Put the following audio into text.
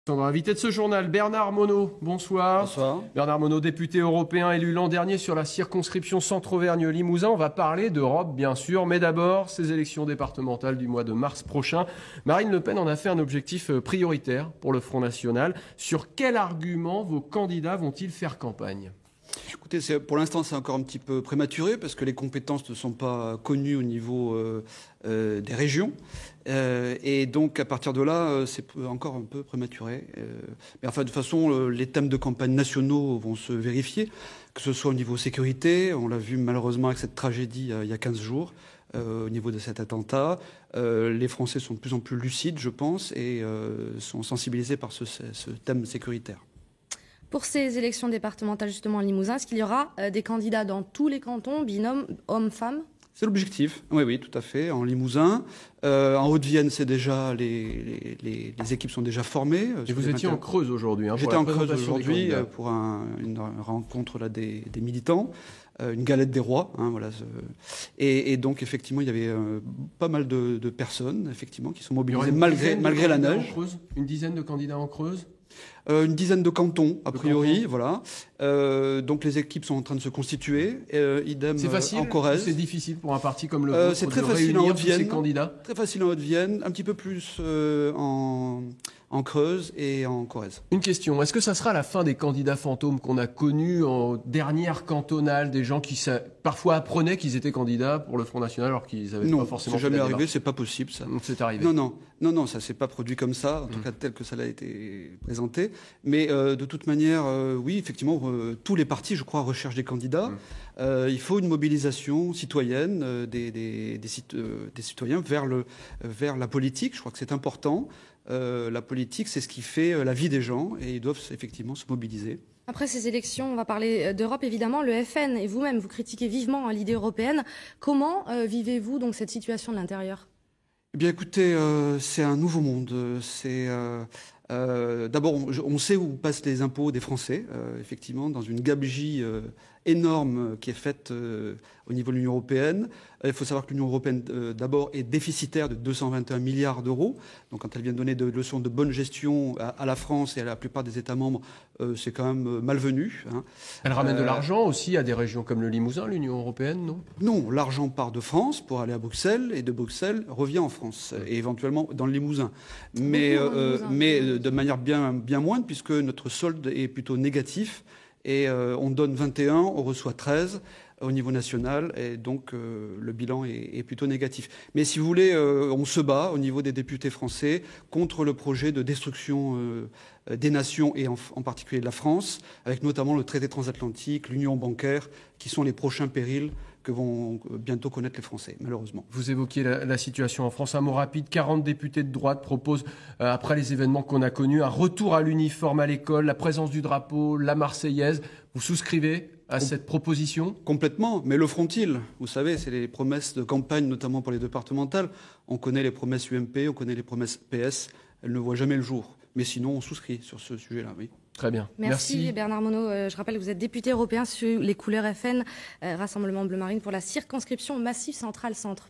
Notre invité de ce journal, Bernard Monod. Bonsoir. Bonsoir. Bernard Monod, député européen élu l'an dernier sur la circonscription Centre-Auvergne-Limousin. On va parler d'Europe, bien sûr, mais d'abord, ces élections départementales du mois de mars prochain. Marine Le Pen en a fait un objectif prioritaire pour le Front National. Sur quel argument vos candidats vont-ils faire campagne ? Écoutez, pour l'instant, c'est encore un petit peu prématuré parce que les compétences ne sont pas connues au niveau des régions. Et donc, à partir de là, c'est encore un peu prématuré. Mais enfin, de toute façon, les thèmes de campagne nationaux vont se vérifier, que ce soit au niveau sécurité. On l'a vu malheureusement avec cette tragédie il y a 15 jours. Au niveau de cet attentat, les Français sont de plus en plus lucides, je pense, et sont sensibilisés par ce thème sécuritaire. Pour ces élections départementales, justement, en Limousin, est-ce qu'il y aura des candidats dans tous les cantons, binôme hommes-femmes ? C'est l'objectif, oui, tout à fait, en Limousin. En Haute-Vienne, c'est déjà les équipes sont déjà formées. Et vous étiez en Creuse aujourd'hui. J'étais en Creuse aujourd'hui pour une rencontre là, des militants, une galette des rois. Voilà. Et donc, effectivement, il y avait pas mal de personnes effectivement, qui sont mobilisées malgré la neige. Une dizaine de candidats en Creuse ? Une dizaine de cantons, a priori, voilà. Donc les équipes sont en train de se constituer. Idem c'est facile, en Corrèze. C'est difficile pour un parti comme le vôtre c'est très de facile réunir en Haute-Vienne. tous ces candidats. Très facile en Haute-Vienne, un petit peu plus en Creuse et en Corrèze. Une question, est-ce que ça sera la fin des candidats fantômes qu'on a connus en dernière cantonale, des gens qui parfois apprenaient qu'ils étaient candidats pour le Front National alors qu'ils n'avaient pas forcément... Non, c'est jamais arrivé, c'est pas possible ça. C'est arrivé. Non, ça s'est pas produit comme ça, en tout cas tel que ça a été présenté. Mais de toute manière, oui, effectivement, tous les partis, je crois, recherchent des candidats. Il faut une mobilisation citoyenne des citoyens vers la politique. Je crois que c'est important. La politique, c'est ce qui fait la vie des gens et ils doivent effectivement se mobiliser. Après ces élections, on va parler d'Europe évidemment. Le FN et vous-même, vous critiquez vivement l'idée européenne. Comment vivez-vous donc cette situation de l'intérieur ? Eh bien, écoutez, c'est un nouveau monde. D'abord, on sait où passent les impôts des Français, effectivement, dans une gabegie énorme qui est faite au niveau de l'Union européenne. Il faut savoir que l'Union européenne, d'abord, est déficitaire de 221 milliards d'euros. Donc, quand elle vient donner des leçons de bonne gestion à la France et à la plupart des États membres, c'est quand même malvenu. Elle ramène de l'argent aussi à des régions comme le Limousin, l'Union européenne, non ? Non, l'argent part de France pour aller à Bruxelles et de Bruxelles revient en France et éventuellement dans le Limousin. Mais de manière bien moindre puisque notre solde est plutôt négatif et on donne 21, on reçoit 13 au niveau national et donc le bilan est plutôt négatif. Mais si vous voulez, on se bat au niveau des députés français contre le projet de destruction des nations et en particulier de la France, avec notamment le traité transatlantique, l'union bancaire, qui sont les prochains périls que vont bientôt connaître les Français, malheureusement. Vous évoquiez la situation en France. Un mot rapide, 40 députés de droite proposent, après les événements qu'on a connus, un retour à l'uniforme à l'école, la présence du drapeau, la Marseillaise. Vous souscrivez à cette proposition ? Complètement, mais le feront-ils ? Vous savez, c'est les promesses de campagne, notamment pour les départementales. On connaît les promesses UMP, on connaît les promesses PS. Elles ne voient jamais le jour. Mais sinon, on souscrit sur ce sujet-là, oui. Très bien. Merci. Bernard Monod. Je rappelle que vous êtes député européen sur les couleurs FN, Rassemblement Bleu Marine, pour la circonscription Massif Central Centre.